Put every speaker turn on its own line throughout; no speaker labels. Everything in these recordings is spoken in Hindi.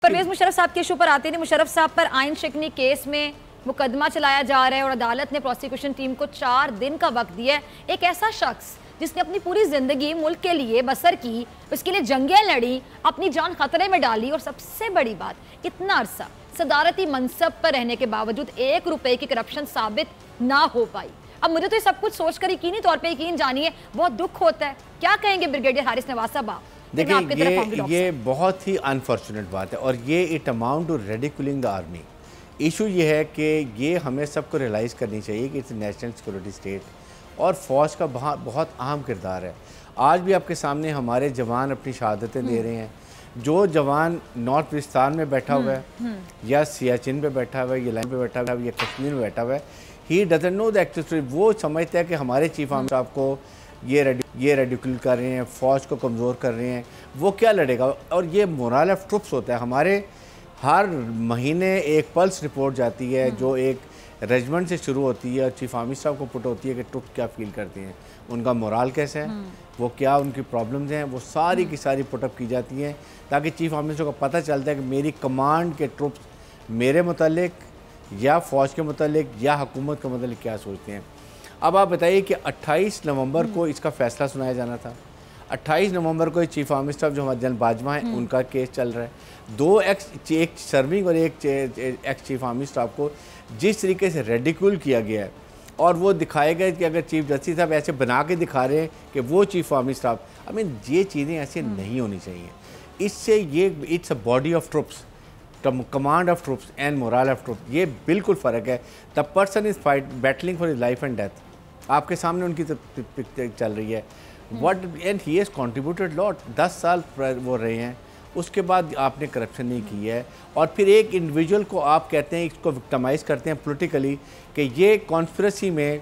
परवेज मुशर्रफ साहब के इशू पर आते हैं। मुशर्रफ साहब पर आइन शिकनी केस में मुकदमा चलाया जा रहा है और अदालत ने प्रोसिक्यूशन टीम को 4 दिन का वक्त दिया है। एक ऐसा शख्स जिसने अपनी पूरी जिंदगी मुल्क के लिए बसर की, उसके लिए जंगें लड़ी, अपनी जान खतरे में डाली और सबसे बड़ी बात इतना अरसा सदारती मनसब पर रहने के बावजूद 1 रुपए की करप्शन साबित ना हो पाई। अब मुझे तो ये सब कुछ सोचकर यकीनी तौर पे यकीन जानिए बहुत दुख होता है। क्या कहेंगे ब्रिगेडियर हारिस नवाज साहब आप?
देखिए ये बहुत ही अनफॉर्चुनेट बात है और ये it amount to ridiculing the army. Issue ये है कि ये हमें सबको रियलाइज़ करनी चाहिए कि इट्स नेशनल सिक्योरिटी स्टेट और फ़ौज का बहुत अहम किरदार है। आज भी आपके सामने हमारे जवान अपनी शहादतें दे रहे हैं। जो जवान नॉर्थ पाकिस्तान में बैठा हुआ है या सियाचिन पे बैठा हुआ है या लाइन पे बैठा हुआ है या कश्मीर में बैठा हुआ है, he doesn't know the actual. वो समझता है कि हमारे चीफ आर्मी साहब को ये रेडिकुल कर रहे हैं, फ़ौज को कमज़ोर कर रहे हैं, वो क्या लड़ेगा। और ये मोरल ऑफ ट्रुप्स होता है। हमारे हर महीने एक पल्स रिपोर्ट जाती है जो एक रेजिमेंट से शुरू होती है और चीफ आर्मी साहब को पुट होती है कि ट्रुप क्या फील करती हैं, उनका मोराल कैसे है, वो क्या उनकी प्रॉब्लम्स हैं, वो सारी की सारी पुटअप की जाती हैं ताकि चीफ आर्मी साहब को पता चलता है कि मेरी कमांड के ट्रुप्स मेरे मुतालिक या फ़ौज के मुतालिक या हुकूमत के मुतालिक क्या सोचते हैं। अब आप बताइए कि 28 नवंबर को इसका फ़ैसला सुनाया जाना था। 28 नवंबर को चीफ आर्मी स्टाफ जो हमारे जनरल बाजवा हैं उनका केस चल रहा है। 2 एक सर्विंग और एक एक्स चीफ आर्मी स्टाफ को जिस तरीके से रेडिकुल किया गया है और वो दिखाए गए कि अगर चीफ जस्टिस साहब ऐसे बना के दिखा रहे हैं कि वो chief army staff, I mean ये चीज़ें ऐसे नहीं होनी चाहिए। इससे ये it's a body of troops, command of troops and moral of troops, ये बिल्कुल फ़र्क है। The person is fight battling for his life and death. आपके सामने उनकी पिक्चर चल रही है। What and he has contributed lot. 10 साल वो रहे हैं, उसके बाद आपने करप्शन नहीं की है और फिर एक इंडिविजुअल को आप कहते हैं, इसको विक्टिमाइज़ करते हैं पॉलिटिकली कि ये कॉन्स्पिरेसी में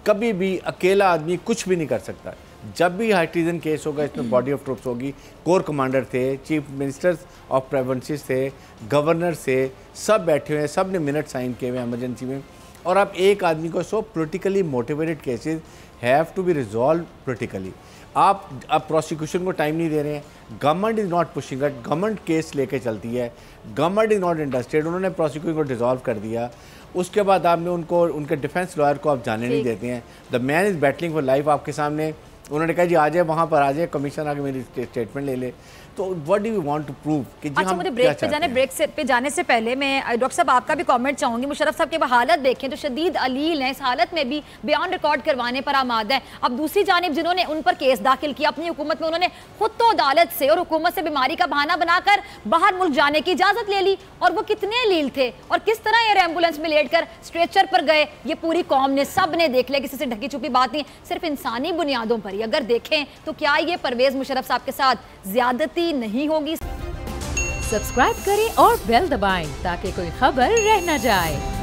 कभी भी अकेला आदमी कुछ भी नहीं कर सकता। जब भी हाई ट्रीजन केस होगा इसमें बॉडी ऑफ ट्रुप्स होगी, कोर कमांडर थे, चीफ मिनिस्टर्स ऑफ प्रोविंसेस थे, गवर्नर थे, सब बैठे हुए हैं, सब ने मिनट साइन किए हुए हैं इमरजेंसी में। और आप एक आदमी को so politically motivated cases have to be resolve politically. आप अब प्रोसिक्यूशन को टाइम नहीं दे रहे हैं। Government is not pushing it, government case लेके चलती है, गवर्नमेंट इज़ नॉट इंटरेस्टेड। उन्होंने प्रोसिक्यूशन को डिसॉल्व कर दिया। उसके बाद आपने उनको उनके डिफेंस लॉयर को आप जाने नहीं देते हैं। The man is battling for life आपके सामने। उन्होंने कहा जी आ जाए, वहाँ पर आ जाए, कमीशन आके मेरी स्टेटमेंट ले ले। तो what do you want to prove कि जी हम
ब्रेक पे जाने से पहले मैं डॉक्टर साहब आपका भी कमेंट चाहूंगी। मुशर्रफ साहब की हालत देखें तो शदीद अलील है, इस हालत में भी बयान रिकॉर्ड करवाने पर आमादा है। अब दूसरी जानिब जिन्होंने उन पर केस दाखिल किया अपनी हुकूमत में, उन्होंने खुद तो अदालत से और हुकूमत से बीमारी का बहाना बनाकर बाहर मुल्क जाने की इजाजत ले ली। और वो कितने अलील थे और किस तरह एयर एम्बुलेंस में लेट कर स्ट्रेचर पर गए, ये पूरी कौम ने, सब ने देख लिया, किसी से ढकी छुपी बात नहीं, सिर्फ इंसानी बुनियादों पर ही अगर देखें तो क्या ये परवेज मुशर्रफ साहब के साथ ज्यादती नहीं होगी?
सब्सक्राइब करें और बेल दबाएं ताकि कोई खबर रह न जाए।